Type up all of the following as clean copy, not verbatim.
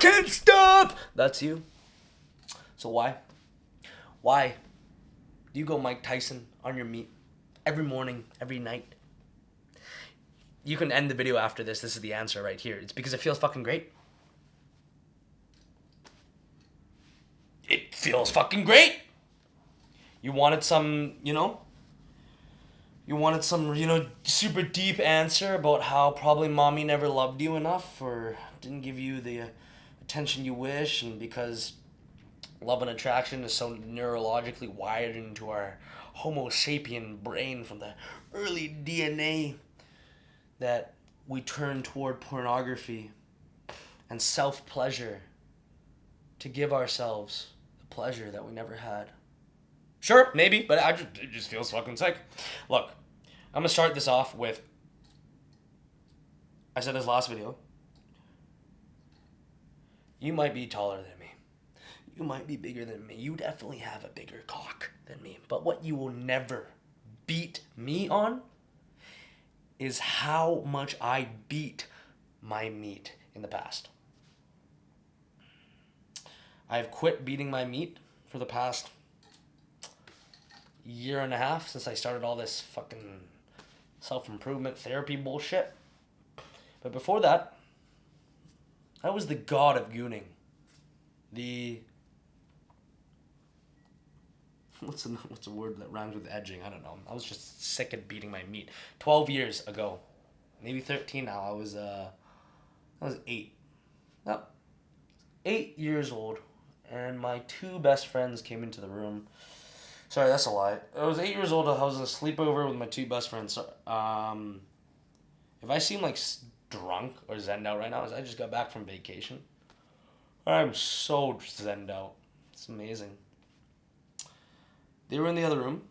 can't stop. That's you. So why? Why do you go Mike Tyson on your meat every morning, every night? You can end the video after this. This is the answer right here. It's because it feels fucking great. It feels fucking great. You wanted some, super deep answer about how probably mommy never loved you enough or didn't give you the attention you wish, and because love and attraction is so neurologically wired into our Homo sapien brain from the early DNA that we turn toward pornography and self-pleasure to give ourselves the pleasure that we never had. Sure, maybe, but it just feels fucking sick. Look, I'm going to start this off with, I said this last video, you might be taller than me. You might be bigger than me. You definitely have a bigger cock than me. But what you will never beat me on is how much I beat my meat in the past. I've quit beating my meat for the past year and a half since I started all this fucking self-improvement therapy bullshit. But before that, I was the god of gooning. What's a word that rhymes with edging? I don't know. I was just sick of beating my meat. 12 years ago, maybe 13 now. I was 8. No, 8 years old, and my two best friends came into the room. Sorry, that's a lie. I was 8 years old. I was in a sleepover with my two best friends. So, if I seem like drunk or zenned out right now, I just got back from vacation. I'm so zenned out. It's amazing. They were in the other room,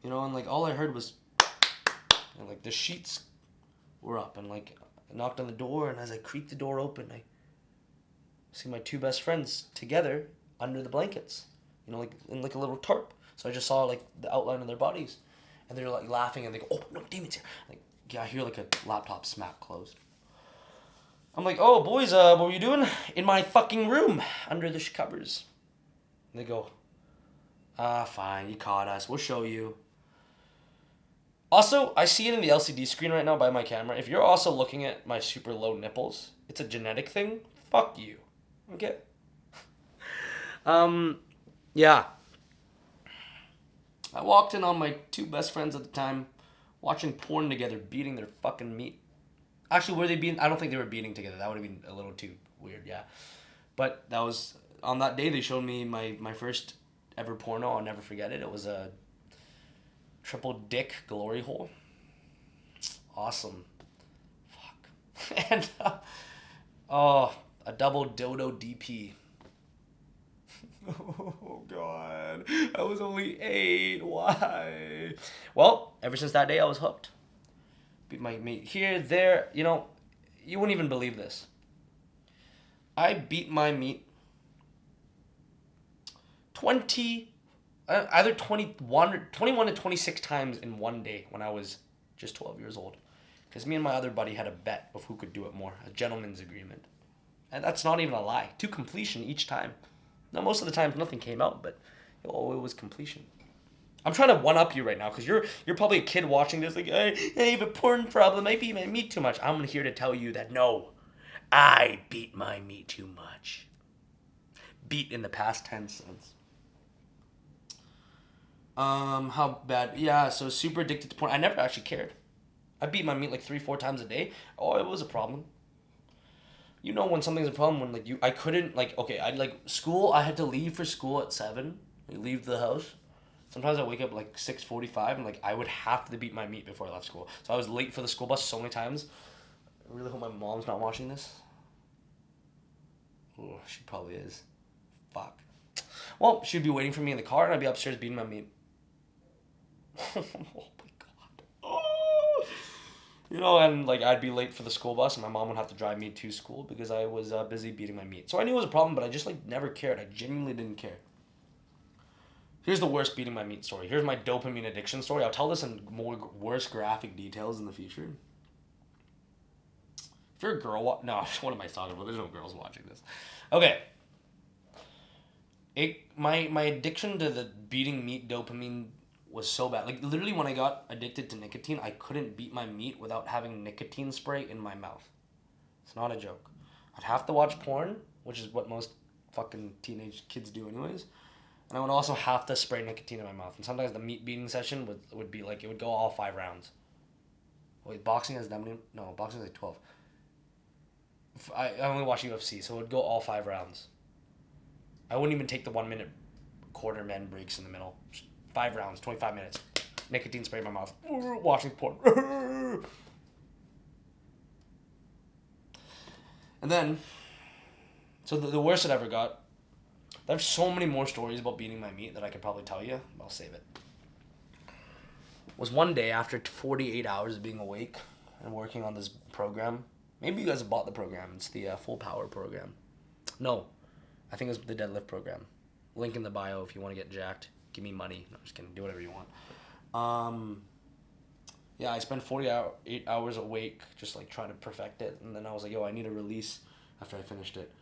and all I heard was, the sheets were up, and I knocked on the door, and as I creaked the door open, I see my two best friends together under the blankets, in a little tarp. So I just saw the outline of their bodies, and they're laughing, and they go, "Oh no, Damon's here!" I hear a laptop smack closed. I'm like, "Oh boys, what were you doing in my fucking room under the covers?" And they go, fine, you caught us. We'll show you. Also, I see it in the LCD screen right now by my camera. If you're also looking at my super low nipples, it's a genetic thing. Fuck you. Okay? Yeah. I walked in on my two best friends at the time, watching porn together, beating their fucking meat. Actually, were they beating? I don't think they were beating together. That would have been a little too weird, yeah. But that was, on that day, they showed me my first ever porno. I'll never forget it. It was a triple dick glory hole. Awesome. Fuck. And a double dodo DP. Oh god, I was only 8. Why? Well, ever since that day, I was hooked. Beat my meat here, there. You wouldn't even believe this. I beat my meat 21 to 26 times in one day when I was just 12 years old. Because me and my other buddy had a bet of who could do it more. A gentleman's agreement. And that's not even a lie. To completion each time. Now, most of the times nothing came out, but it was completion. I'm trying to one-up you right now, because you're probably a kid watching this like, I have a porn problem. I beat my meat too much. I'm here to tell you that no, I beat my meat too much. Beat in the past tense sense. How bad? Yeah, so super addicted to porn. I never actually cared. I beat my meat 3-4 times a day. Oh, it was a problem. When something's a problem when I couldn't school. I had to leave for school at 7. Leave the house. Sometimes I wake up 6:45 and I would have to beat my meat before I left school. So I was late for the school bus so many times. I really hope my mom's not watching this. Oh, she probably is. Fuck. Well, she'd be waiting for me in the car and I'd be upstairs beating my meat. Oh my god. Oh. And I'd be late for the school bus and my mom would have to drive me to school because I was busy beating my meat. So I knew it was a problem, but I just never cared. I genuinely didn't care. Here's the worst beating my meat story. Here's my dopamine addiction story. I'll tell this in worse graphic details in the future. If you're a girl, no, what am I talking about? There's no girls watching this. Okay. My addiction to the beating meat dopamine was so bad. Like literally, when I got addicted to nicotine, I couldn't beat my meat without having nicotine spray in my mouth. It's not a joke. I'd have to watch porn, which is what most fucking teenage kids do anyways. And I would also have to spray nicotine in my mouth. And sometimes the meat beating session would be like, it would go all 5 rounds. Wait, boxing has that many? No, boxing is like 12. I only watch UFC, so it would go all 5 rounds. I wouldn't even take the 1 minute quarter men breaks in the middle. Just 5 rounds, 25 minutes. Nicotine spray in my mouth. Watching porn. And then, so the worst it ever got, there's so many more stories about beating my meat that I could probably tell you. I'll save it. Was one day after 48 hours of being awake and working on this program. Maybe you guys have bought the program. It's the Full Power program. No, I think it's the deadlift program. Link in the bio if you want to get jacked. Give me money. No, I'm just kidding. Do whatever you want. Yeah, I spent 8 hours awake just like trying to perfect it. And then I was like, yo, I need a release after I finished it.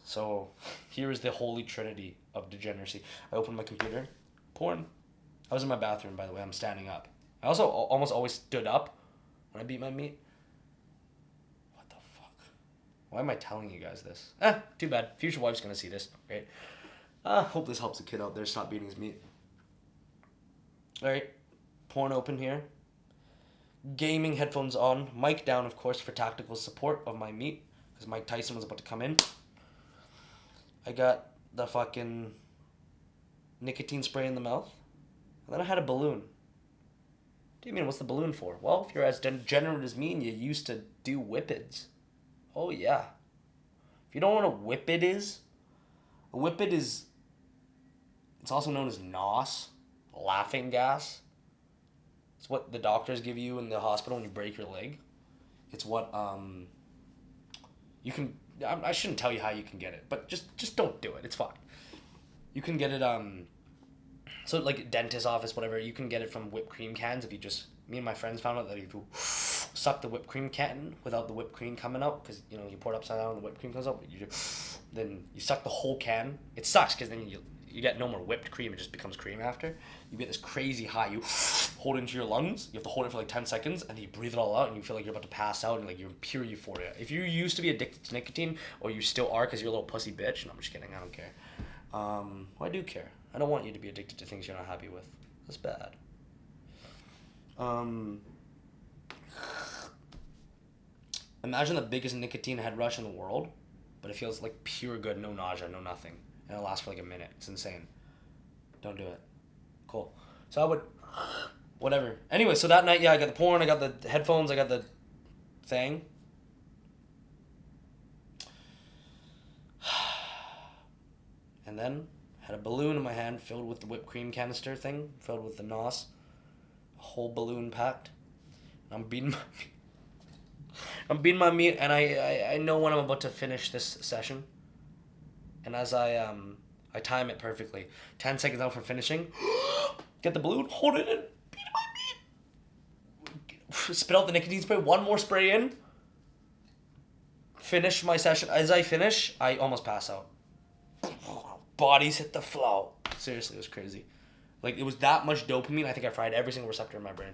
So here is the holy trinity of degeneracy. I opened my computer. Porn. I was in my bathroom, by the way. I'm standing up. I also almost always stood up when I beat my meat. What the fuck? Why am I telling you guys this? Too bad. Future wife's gonna see this. Great. Hope this helps a kid out there stop beating his meat. Alright. Porn open here. Gaming headphones on. Mic down, of course, for tactical support of my meat. Because Mike Tyson was about to come in. I got the fucking nicotine spray in the mouth. And then I had a balloon. What do you mean, what's the balloon for? Well, if you're as degenerate as me and you used to do whippets. Oh, yeah. If you don't know what a whippet is, a whippet is, it's also known as NOS, laughing gas. It's what the doctors give you in the hospital when you break your leg. It's what, you can, I shouldn't tell you how you can get it, but just don't do it. It's fine. You can get it, so like dentist office, whatever, you can get it from whipped cream cans if you just, me and my friends found out that if you suck the whipped cream can without the whipped cream coming out, because, you know, you pour it upside down and the whipped cream comes out, but then you suck the whole can. It sucks because then you get no more whipped cream, it just becomes cream after. You get this crazy high, you hold it into your lungs, you have to hold it for like 10 seconds, and then you breathe it all out, and you feel like you're about to pass out, and like you're in pure euphoria. If you used to be addicted to nicotine, or you still are because you're a little pussy bitch, no, I'm just kidding, I don't care. Well, I do care. I don't want you to be addicted to things you're not happy with. That's bad. Imagine the biggest nicotine head rush in the world, but it feels like pure good, no nausea, no nothing. And it lasts for like a minute. It's insane. Don't do it. Cool. So I would, whatever. Anyway, so that night, yeah, I got the porn, I got the headphones, I got the thing. And then had a balloon in my hand filled with the whipped cream canister thing, filled with the NOS. A whole balloon packed. I'm beating my meat, and I know when I'm about to finish this session. And as I time it perfectly. 10 seconds out from finishing, get the balloon, hold it in, beat my meat. Spit out the nicotine spray, one more spray in. Finish my session. As I finish, I almost pass out. Bodies hit the floor. Seriously, it was crazy. Like, it was that much dopamine, I think I fried every single receptor in my brain.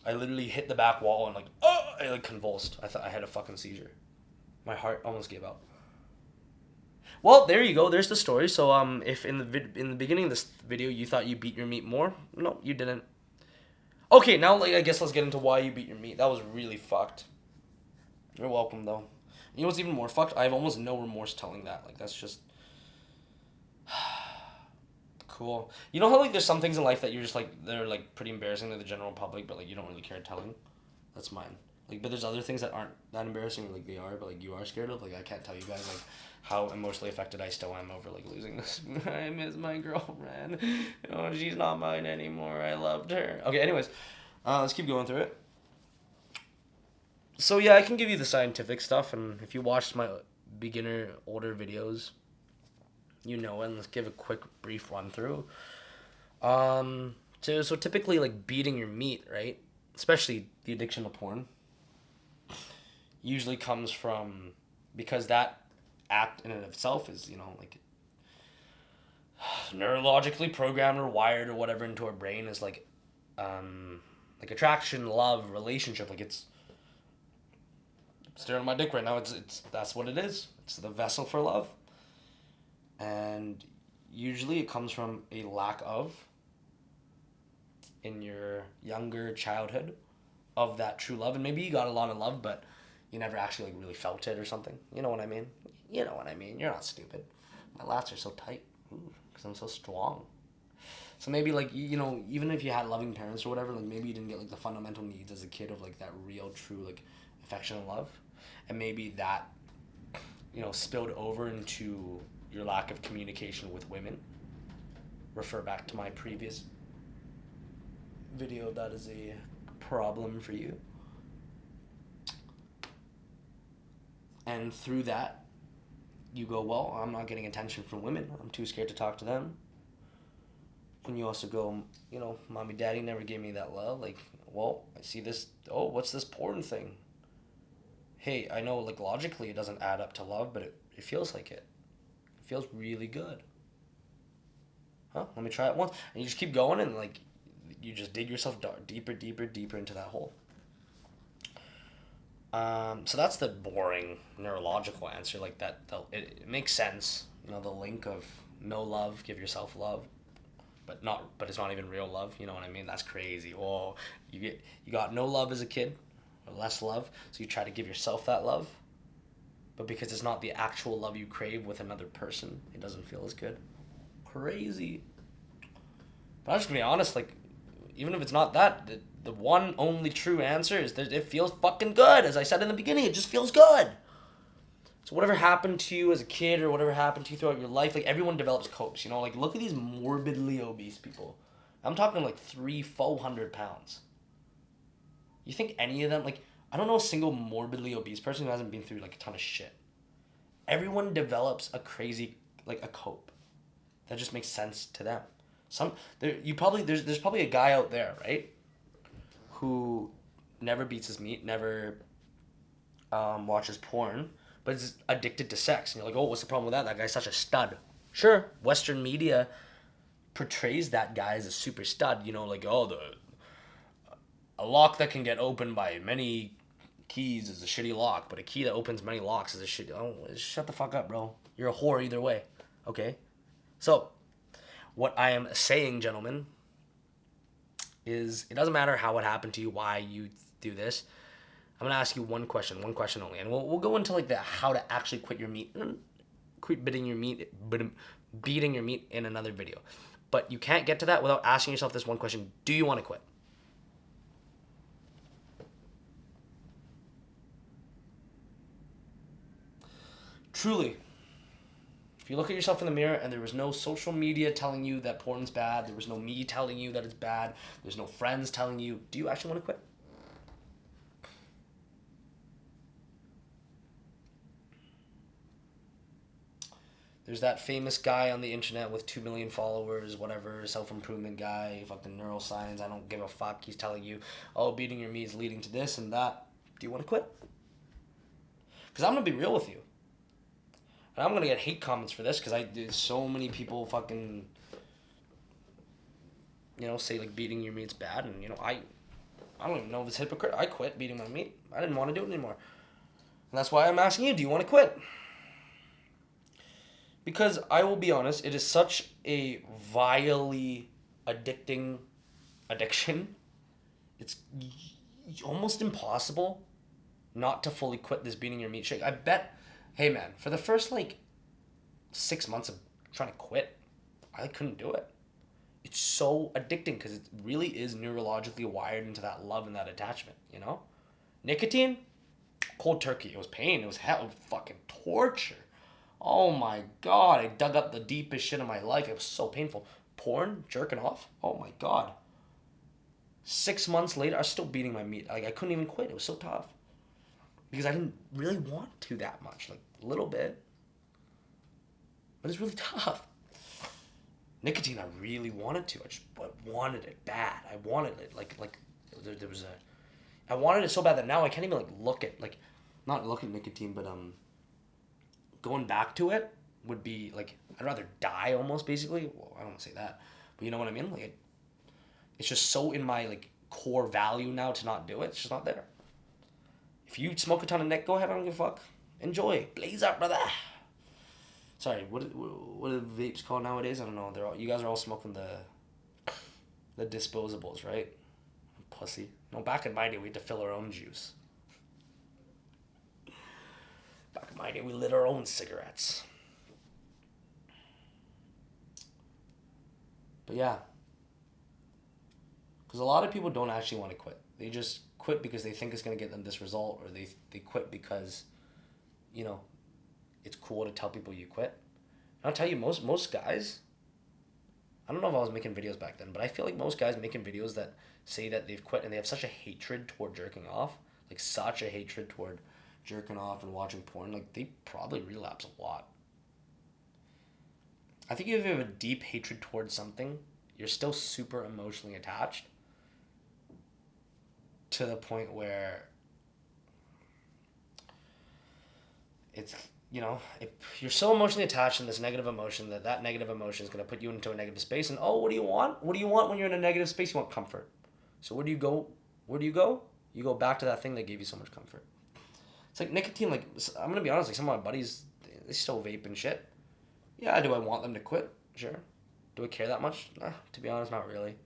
I literally hit the back wall and I like convulsed. I thought I had a fucking seizure. My heart almost gave out. Well, there you go. There's the story. So, if in the beginning of this video you thought you beat your meat more, no, you didn't. Okay, now I guess let's get into why you beat your meat. That was really fucked. You're welcome, though. You know what's even more fucked? I have almost no remorse telling that. Like, that's just cool. You know how like there's some things in life that you're just like they're like pretty embarrassing to the general public, but like you don't really care telling. That's mine. Like, but there's other things that aren't that embarrassing, like they are, but like you are scared of. Like, I can't tell you guys like how emotionally affected I still am over like losing this. I miss my girlfriend. Oh, she's not mine anymore. I loved her. Okay, anyways, let's keep going through it. So yeah, I can give you the scientific stuff, and if you watched my beginner older videos, you know, and let's give a quick brief run through. So typically like beating your meat, right? Especially the addiction to porn. usually comes from, because that act in and of itself is, like neurologically programmed or wired or whatever into our brain is like attraction, love, relationship. Like it's staring at my dick right now. It's that's what it is. It's the vessel for love. And usually it comes from a lack of, in your younger childhood, of that true love. And maybe you got a lot of love, but you never actually like really felt it or something. You know what I mean? You know what I mean. You're not stupid. My lats are so tight because I'm so strong. So maybe like even if you had loving parents or whatever, like maybe you didn't get like the fundamental needs as a kid of like that real true like affection and love, and maybe that spilled over into your lack of communication with women. Refer back to my previous video. That is a problem for you. And through that, you go, well, I'm not getting attention from women. I'm too scared to talk to them. And you also go, mommy, daddy never gave me that love. Like, well, I see this. Oh, what's this porn thing? Hey, I know, like, logically it doesn't add up to love, but it feels like it. It feels really good. Huh? Let me try it once. And you just keep going, and, like, you just dig yourself deeper into that hole. So that's the boring neurological answer. Like that, it makes sense. The link of no love, give yourself love, but it's not even real love. You know what I mean? That's crazy. Oh, you got no love as a kid, or less love, so you try to give yourself that love, but because it's not the actual love you crave with another person, it doesn't feel as good. Crazy. But I'm just gonna be honest. Like, even if it's not that, the one only true answer is that it feels fucking good. As I said in the beginning, it just feels good. So whatever happened to you as a kid or whatever happened to you throughout your life, like everyone develops copes, like look at these morbidly obese people. I'm talking like 300-400 pounds. You think any of them, like, I don't know a single morbidly obese person who hasn't been through like a ton of shit. Everyone develops a crazy, like a cope that just makes sense to them. There's probably a guy out there, right, who never beats his meat, never watches porn, but is addicted to sex. And you're like, oh, what's the problem with that? That guy's such a stud. Sure, Western media portrays that guy as a super stud. Like, oh, a lock that can get opened by many keys is a shitty lock, but a key that opens many locks is a shitty. Oh, shut the fuck up, bro. You're a whore either way. Okay, so what I am saying, gentlemen, is it doesn't matter how it happened to you, why you do this. I'm going to ask you one question only. And we'll go into like the how to actually quit your meat, quit beating your meat in another video. But you can't get to that without asking yourself this one question. Do you want to quit? Truly. If you look at yourself in the mirror and there was no social media telling you that porn's bad, there was no me telling you that it's bad, there's no friends telling you, do you actually want to quit? There's that famous guy on the internet with 2 million followers, whatever, self-improvement guy, fucking neuroscience, I don't give a fuck. He's telling you, oh, beating your meat is leading to this and that. Do you want to quit? Because I'm going to be real with you. And I'm going to get hate comments for this because there's so many people fucking, say like beating your meat's bad. And, I don't even know if it's hypocrite. I quit beating my meat. I didn't want to do it anymore. And that's why I'm asking you, do you want to quit? Because I will be honest, it is such a vilely addiction. It's almost impossible not to fully quit this beating your meat shit. I bet... Hey man, for the first 6 months of trying to quit, I couldn't do it. It's so addicting because it really is neurologically wired into that love and that attachment, Nicotine, cold turkey. It was pain. It was hell. It was fucking torture. Oh my God. I dug up the deepest shit of my life. It was so painful. Porn, jerking off. Oh my God. 6 months later, I was still beating my meat. I couldn't even quit. It was so tough. Because I didn't really want to that much. A little bit. But it's really tough. Nicotine, I really wanted to. I wanted it bad. I wanted it. There was I wanted it so bad that now I can't even look at not looking at nicotine, but going back to it would be like I'd rather die almost basically. Well, I don't want to say that, but you know what I mean. Like it's just so in my like core value now to not do it. It's just not there. If you smoke a ton of nic, go ahead. I don't give a fuck. Enjoy. Blaze up, brother. Sorry, what are vapes called nowadays? I don't know. You guys are all smoking the disposables, right? Pussy. No, back in my day, we had to fill our own juice. Back in my day, we lit our own cigarettes. But yeah. Because a lot of people don't actually want to quit. They just quit because they think it's going to get them this result, or they quit because, you know, it's cool to tell people you quit. And I'll tell you, most guys, I don't know if I was making videos back then, but I feel like most guys making videos that say that they've quit and they have such a hatred toward jerking off, like such a hatred toward jerking off and watching porn, like they probably relapse a lot. I think if you have a deep hatred towards something, you're still super emotionally attached to the point where it's, you know, if you're so emotionally attached in this negative emotion that negative emotion is going to put you into a negative space. And what do you want? What do you want when you're in a negative space? You want comfort. So where do you go? You go back to that thing that gave you so much comfort. It's like nicotine. Like, I'm going to be honest, like some of my buddies, they still vape and shit. Yeah, do I want them to quit? Sure. Do I care that much? Nah, to be honest, not really.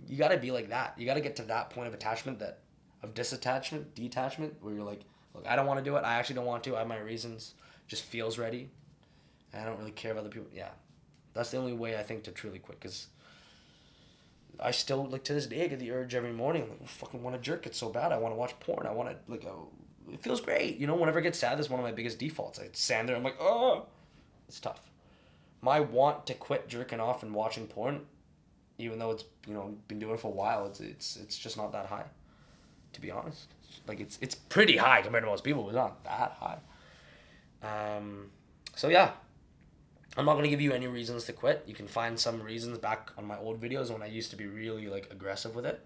You got to be like that. You got to get to that point of attachment, of detachment, where you're like, look, I don't want to do it. I actually don't want to. I have my reasons. Just feels ready. And I don't really care if other people. Yeah. That's the only way I think to truly quit. Because I still, like, to this day, I get the urge every morning. I'm like, I fucking want to jerk it so bad. I want to watch porn. I want to, like, it feels great. You know, whenever I get sad, that's one of my biggest defaults. I stand there. I'm like, oh. It's tough. My want to quit jerking off and watching porn, even though it's, you know, been doing it for a while, it's just not that high, to be honest. Like it's pretty high compared to most people, but it's not that high. So yeah, I'm not gonna give you any reasons to quit. You can find some reasons back on my old videos when I used to be really like aggressive with it,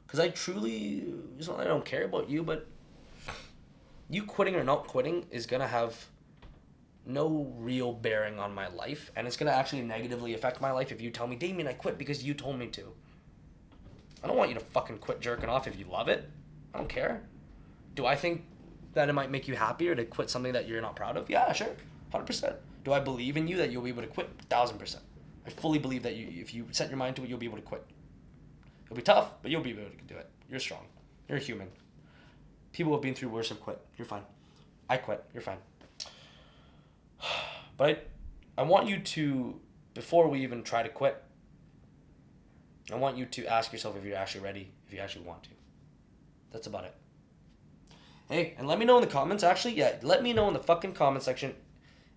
because I truly, it's not that I don't care about you, but you quitting or not quitting is gonna have no real bearing on my life, and it's going to actually negatively affect my life if you tell me, Damien, I quit because you told me to. I don't want you to fucking quit jerking off if you love it. I don't care. Do I think that it might make you happier to quit something that you're not proud of? Yeah, sure. 100%. Do I believe in you that you'll be able to quit? 1,000%. I fully believe that if you set your mind to it, you'll be able to quit. It'll be tough, but you'll be able to do it. You're strong. You're a human. People who have been through worse have quit. You're fine. I quit. You're fine. But I want you to, before we even try to quit, I want you to ask yourself if you're actually ready, if you actually want to. That's about it. Hey, and let me know in the comments, let me know in the fucking comment section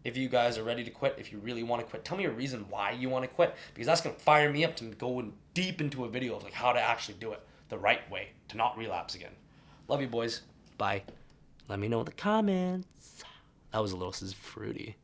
if you guys are ready to quit, if you really want to quit. Tell me a reason why you want to quit, because that's going to fire me up to go deep into a video of like how to actually do it the right way, to not relapse again. Love you, boys. Bye. Let me know in the comments. That was a little fruity.